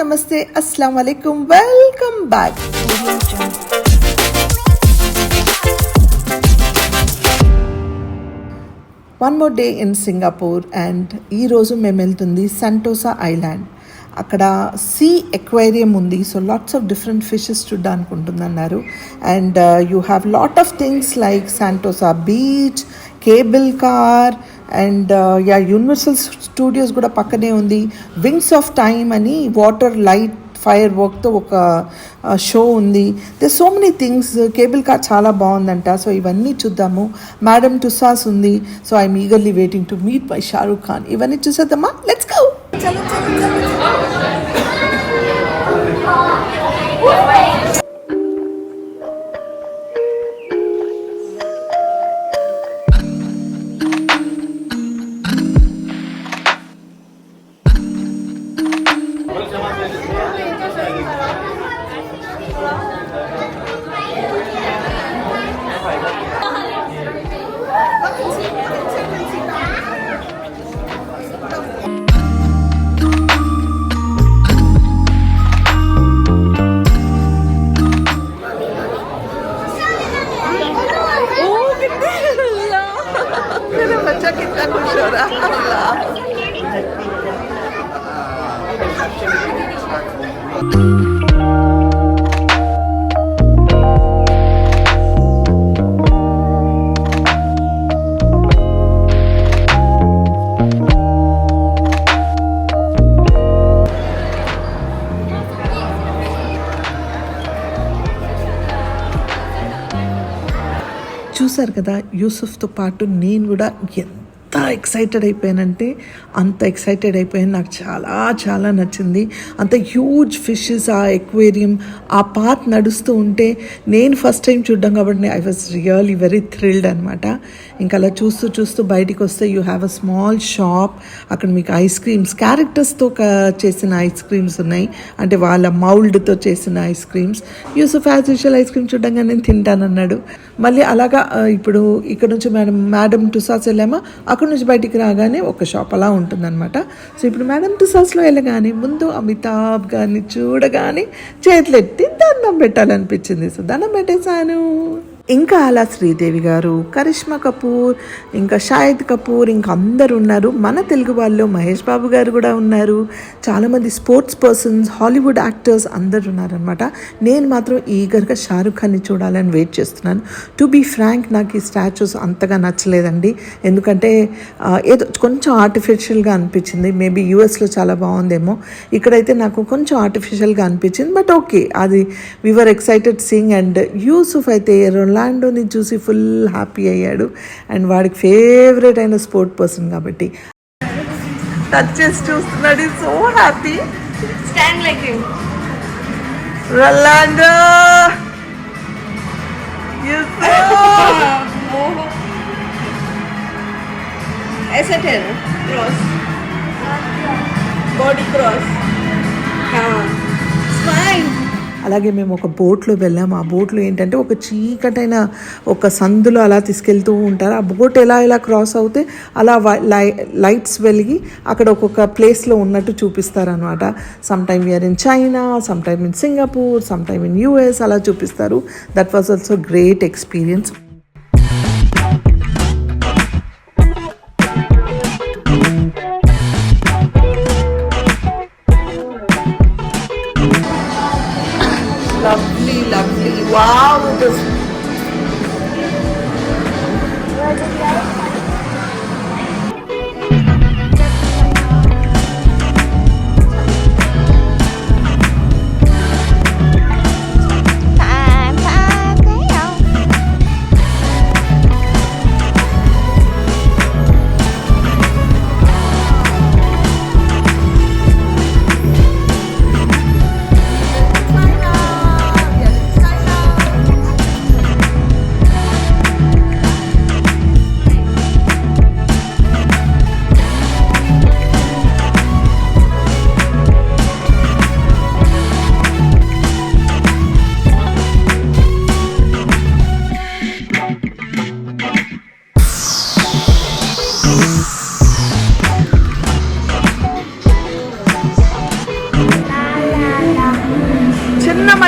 నమస్తే, అస్సలాము అలైకుం, welcome back. One more day in Singapore and ఈరోజు మేము వెళ్తుంది సెంటోసా ఐలాండ్. అక్కడ సీ ఎక్వేరియం ఉంది, so lots of different fishes చూడడానికి ఉంటుందన్నారు. And you have lot of things like Sentosa beach, cable car and universal studios కూడా పక్కనే ఉంది. వింగ్స్ ఆఫ్ టైమ్ అని వాటర్ లైట్ ఫైర్ వర్క్తో ఒక షో ఉంది. They so many things. Cable car చాలా బాగుందంట, సో ఇవన్నీ చూద్దాము. మేడమ్ టుసాస్ ఉంది, so I'm eagerly waiting to meet my Shahrukh Khan. ఇవన్నీ చూసేద్దామా, లెట్స్ గో. बच्चा कितना खुश हो रहा है. చూసారు కదా, యూసుఫ్తో పాటు నేను కూడా ఎంత ఎక్సైటెడ్ అయిపోయానంటే అంత ఎక్సైటెడ్ అయిపోయాను. నాకు చాలా చాలా నచ్చింది. అంత హ్యూజ్ ఫిషెస్, ఆ ఎక్వేరియం, ఆ పాత్ నడుస్తూ ఉంటే నేను ఫస్ట్ టైం చూడడం కాబట్టి I was really very thrilled అనమాట. ఇంకా అలా చూస్తూ చూస్తూ బయటికి వస్తే you have a small shop. అక్కడ మీకు ఐస్ క్రీమ్స్, క్యారెక్టర్స్తో చేసిన ఐస్ క్రీమ్స్ ఉన్నాయి, అంటే వాళ్ళ మౌల్డ్తో చేసిన ice creams. Yusuf as usual ice cream చూడగా నేను తింటానన్నాడు. మళ్ళీ అలాగా ఇప్పుడు ఇక్కడ నుంచి మేడం టుసాస్ వెళ్ళామా, అక్కడ నుంచి బయటికి రాగానే ఒక షాప్ అలా ఉంటుందన్నమాట. సో ఇప్పుడు మేడం టుసాస్లో వెళ్ళగానే ముందు అమితాబ్ గారిని చూడగానే చేతులెత్తి దండం పెట్టాలనిపించింది. సో దండం పెట్టేశాను. ఇంకా అలా శ్రీదేవి గారు, కరిష్మా కపూర్, ఇంకా షాహిద్ కపూర్, ఇంకా అందరు ఉన్నారు. మన తెలుగు వాళ్ళు మహేష్ బాబు గారు కూడా ఉన్నారు. చాలామంది స్పోర్ట్స్ పర్సన్స్, హాలీవుడ్ యాక్టర్స్ అందరు ఉన్నారనమాట. నేను మాత్రం ఈగర్గా షారూక్ ఖాన్ని చూడాలని వెయిట్ చేస్తున్నాను. టు బీ ఫ్రాంక్, నాకు ఈ స్టాచ్యూస్ అంతగా నచ్చలేదండి. ఎందుకంటే ఏదో కొంచెం ఆర్టిఫిషియల్గా అనిపించింది. మేబీ యూఎస్లో చాలా బాగుందేమో, ఇక్కడైతే నాకు కొంచెం ఆర్టిఫిషియల్గా అనిపించింది. బట్ ఓకే, అది వి వర్ ఎక్సైటెడ్ సీయింగ్. అండ్ యూసుఫ్ అయితే రొనాల్డోని చూసి ఫుల్ హ్యాపీ అయ్యాడు. అండ్ వాడికి ఫేవరెట్ అయిన స్పోర్ట్ పర్సన్ కాబట్టి టచ్ చేసి చూస్తున్నాడు. So happy. Stand like him. Ronaldo, ऐसा ठहरो, क्रॉस, बॉडी क्रॉस, हाँ, स्माइल. అలాగే మేము ఒక బోట్లో వెళ్ళాము. ఆ బోట్లో ఏంటంటే ఒక చీకటైన ఒక సందులో అలా తీసుకెళ్తూ ఉంటారు. ఆ బోట్ ఎలా క్రాస్ అవుతే అలా లైట్స్ వెలిగి అక్కడ ఒక్కొక్క ప్లేస్లో ఉన్నట్టు చూపిస్తారనమాట. Some time we are in China, some time in Singapore, some time in US, అలా చూపిస్తారు. That was also great experience. Lovely. Wow, it is.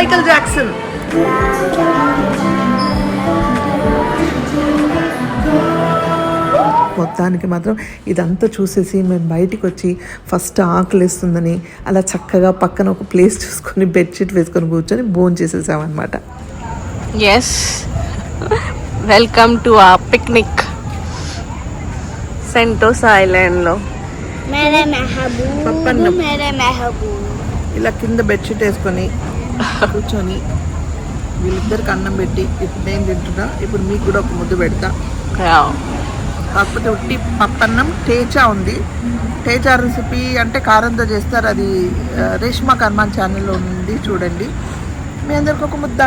Michael Jackson. మొత్తానికి మాత్రం ఇదంతా చూసేసి మేము బయటికి వచ్చి ఫస్ట్ ఆకలిస్తుందని అలా చక్కగా పక్కన ఒక ప్లేస్ చూసుకొని బెడ్షీట్ వేసుకొని కూర్చొని భోజనం చేసేసామన్నమాట. ఎస్, వెల్కమ్ టు ఆ పిక్నిక్ సెంటోసా ఐలాండ్లో. పప్పన్నం ఇలా కింద బెడ్షీట్ వేసుకొని కూర్చొని వీళ్ళిద్దరికి అన్నం పెట్టి ఇప్పుడు నేను తింటున్నా. ఇప్పుడు మీకు కూడా ఒక ముద్దు పెడతా. కాకపోతే ఉట్టి పప్పన్నం టేచా ఉంది. టేచా రెసిపీ అంటే కారంతో చేస్తారు. అది రేష్మా కర్మాన్ ఛానల్లో ఉంది, చూడండి. మీ అందరికి ఒక ముద్ద.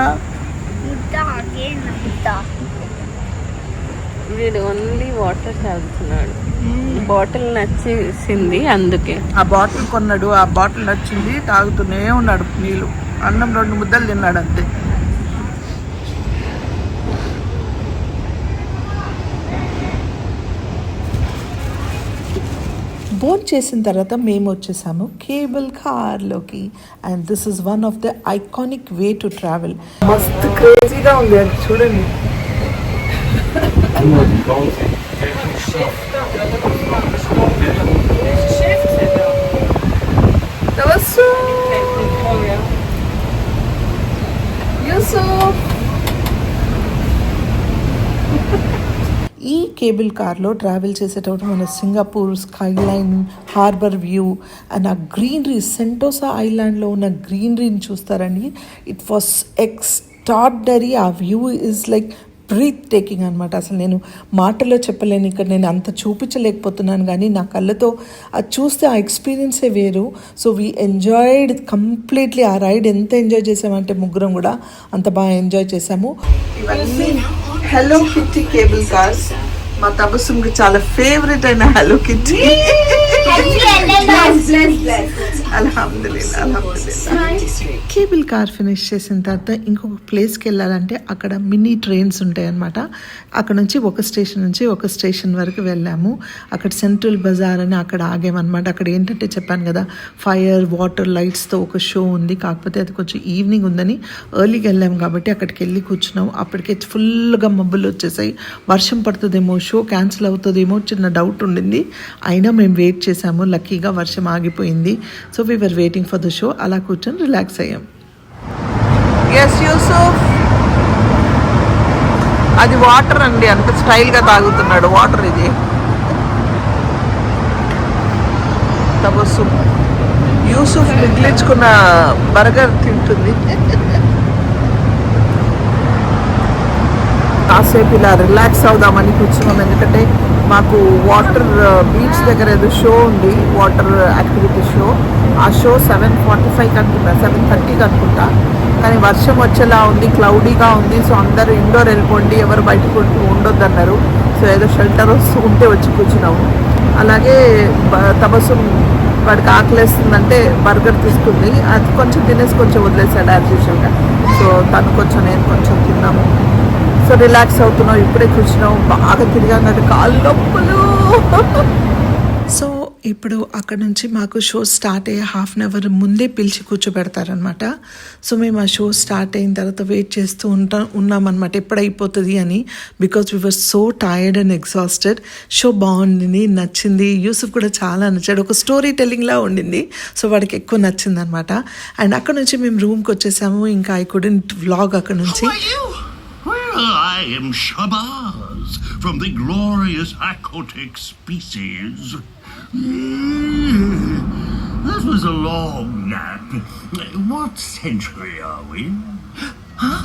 వీడు ఓన్లీ వాటర్ తాగుతున్నాడు. బాటిల్ నచ్చేసింది అందుకే ఆ బాటిల్ కొన్నాడు. ఆ బాటిల్ నచ్చింది, తాగుతూనే ఉన్నాడు నీళ్ళు. అన్నం 2 ముద్దలు తిన్నాడు అంతే. బోన్ చేసిన తర్వాత మేము వచ్చేసాము కేబుల్ కార్లోకి. And this is one of the iconic way to travel. మస్తు క్రేజీగా ఉంది అది చూడండి. ఈ కేబుల్ కార్లో ట్రావెల్ చేసేటప్పుడు మన Singapore skyline, harbour view and ఆ గ్రీనరీ, సెంటోసా ఐలాండ్లో ఉన్న గ్రీనరీని చూస్తారండి. It was extraordinary. ఆ view is like breathtaking అనమాట. అసలు నేను మాటల్లో చెప్పలేను, ఇక్కడ నేను అంత చూపించలేకపోతున్నాను, కానీ నా కళ్ళతో అది చూస్తే ఆ ఎక్స్పీరియన్సే వేరు. So we enjoyed completely. ఆ రైడ్ ఎంత ఎంజాయ్ చేసామంటే ముగ్గురం కూడా అంత బాగా ఎంజాయ్ చేసాము. ఇవన్నీ హలో కిట్టి కేబుల్ కార్స్. మా తబస్సుకి చాలా ఫేవరెట్ అయిన hello kitty. Cable car finish చేసిన తర్వాత ఇంకొక ప్లేస్కి వెళ్ళాలంటే అక్కడ మినీ ట్రైన్స్ ఉంటాయి అన్నమాట. అక్కడ నుంచి ఒక స్టేషన్ నుంచి ఒక స్టేషన్ వరకు వెళ్ళాము. అక్కడ సెంట్రల్ బజార్ అని అక్కడ ఆగామన్నమాట. అక్కడ ఏంటంటే చెప్పాను కదా, ఫైర్, వాటర్, లైట్స్తో ఒక షో ఉంది. కాకపోతే అది కొంచెం ఈవినింగ్ ఉందని ఎర్లీగా వెళ్ళాము కాబట్టి అక్కడికి వెళ్ళి కూర్చున్నాం. అప్పటికే ఫుల్గా మబ్బులు వచ్చేసాయి. వర్షం పడుతుందేమో, షో క్యాన్సిల్ అవుతుందేమో చిన్న డౌట్ ఉండింది. అయినా మేము వెయిట్ చేసాము. లక్కీగా వర్షం ఆగిపోయింది. So we were waiting for the show. అలా కూర్చొని రిలాక్స్ అయ్యాం. ఎస్ యూసుఫ్, అది వాటర్ అండి, అంత స్టైల్గా తాగుతున్నాడు వాటర్. ఇది తబస్సు యూసుఫ్ మిగిలించుకున్న బర్గర్ తింటుంది. కాసేపు ఇలా రిలాక్స్ అవుదామని కూర్చున్నాం. ఎందుకంటే మాకు వాటర్ బీచ్ దగ్గర ఏదో షో ఉంది, వాటర్ యాక్టివిటీ షో. ఆ షో 7:45 అనుకుంటా, 7:30 అనుకుంటా. కానీ వర్షం వచ్చేలా ఉంది, క్లౌడీగా ఉంది. సో అందరూ ఇండోర్ వెళ్ళిపోండి, ఎవరు బయటకు ఉండొద్దు అన్నారు. సో ఏదో షెల్టర్ ఉంటే వచ్చి కూర్చున్నాము. అలాగే తబస్సు వాడికి ఆకలేస్తుందంటే బర్గర్ తీసుకుంది. అది కొంచెం తినేసి కొంచెం వదిలేసాడు యాజ్ యూజువల్గా. సో తను కొంచెం, నేను కొంచెం తిన్నాము. సో రిలాక్స్ అవుతున్నాం. ఇప్పుడే కూర్చున్నాం. బాగా తిరిగాం కదా, కాళ్ళు నొప్పులు. సో ఇప్పుడు అక్కడ నుంచి మాకు షో స్టార్ట్ అయ్యే 1/2 అవర్ ముందే పిలిచి కూర్చోబెడతారనమాట. సో మేము ఆ షో స్టార్ట్ అయిన తర్వాత వెయిట్ చేస్తూ ఉన్నామన్నమాట ఎప్పుడు అయిపోతుంది అని. Because we were so tired and exhausted. Show బాగుంది, నచ్చింది. యూసుఫ్ కూడా చాలా నచ్చాడు. ఒక స్టోరీ టెల్లింగ్లా ఉండింది. సో వాడికి ఎక్కువ నచ్చింది అనమాట. అండ్ అక్కడ నుంచి మేము రూమ్కి వచ్చేసాము. ఇంకా ఐ కుడెంట్ వ్లాగ్ అక్కడ నుంచి. I am Shabazz from the glorious aquatic species. That was a long nap. What century are we? Huh?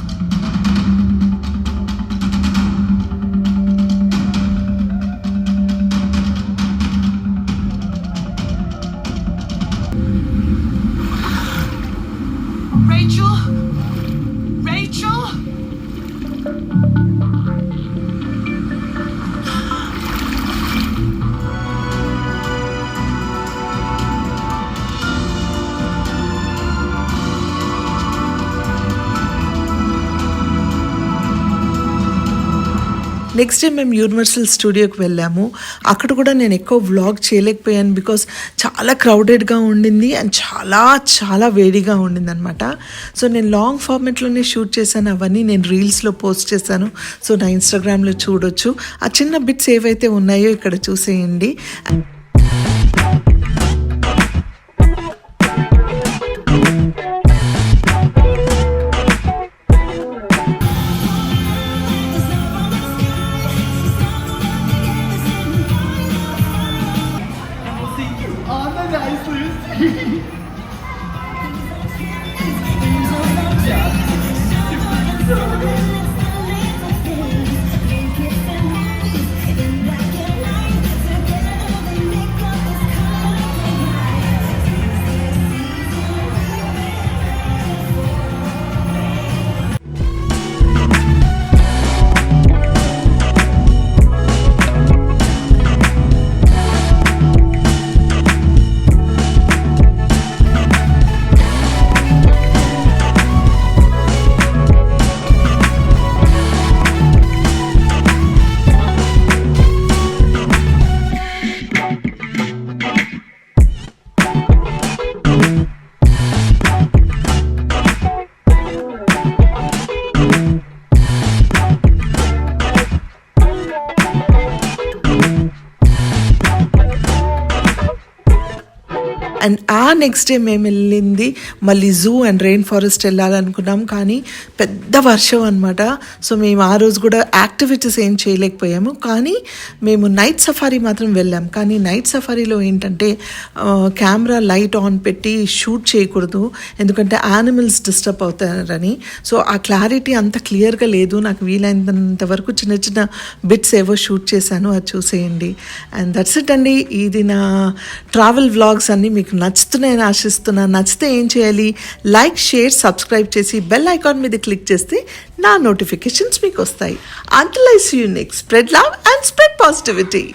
Rachel? Rachel? Next day మేము యూనివర్సల్ స్టూడియోకి వెళ్ళాము. అక్కడ కూడా నేను ఎక్కువ వ్లాగ్ చేయలేకపోయాను బికాస్ చాలా క్రౌడెడ్గా ఉండింది అండ్ చాలా చాలా వేడిగా ఉండింది అనమాట. సో నేను లాంగ్ ఫార్మెట్లోనే షూట్ చేశాను. అవన్నీ నేను రీల్స్లో పోస్ట్ చేశాను. సో నా ఇన్స్టాగ్రామ్లో చూడొచ్చు. ఆ చిన్న బిట్స్ ఏవైతే ఉన్నాయో ఇక్కడ చూసేయండి. అండ్ ఆ నెక్స్ట్ డే మేము వెళ్ళింది మళ్ళీ జూ అండ్ రెయిన్ ఫారెస్ట్ వెళ్ళాలనుకున్నాం, కానీ పెద్ద వర్షం అనమాట. సో మేము ఆ రోజు కూడా యాక్టివిటీస్ ఏం చేయలేకపోయాము. కానీ మేము నైట్ సఫారీ మాత్రం వెళ్ళాం. కానీ నైట్ సఫారీలో ఏంటంటే కెమెరా లైట్ ఆన్ పెట్టి షూట్ చేయకూడదు, ఎందుకంటే యానిమల్స్ డిస్టర్బ్ అవుతారని. సో ఆ క్లారిటీ అంత క్లియర్గా లేదు. నాకు వీలైనంత వరకు చిన్న చిన్న బిట్స్ ఏవో షూట్ చేశాను, అది చూసేయండి. అండ్ దట్స్ ఇట్ అండి. ఇది నా ట్రావెల్ వ్లాగ్స్ అన్నీ మీకు నచ్చుతున్నాయని ఆశిస్తున్నాను. నచ్చితే ఏం చేయాలి? లైక్, షేర్, సబ్స్క్రైబ్ చేసి బెల్ ఐకాన్ మీద క్లిక్ చేస్తే నా నోటిఫికేషన్స్ మీకు వస్తాయి. Until I see you next, spread love and spread positivity.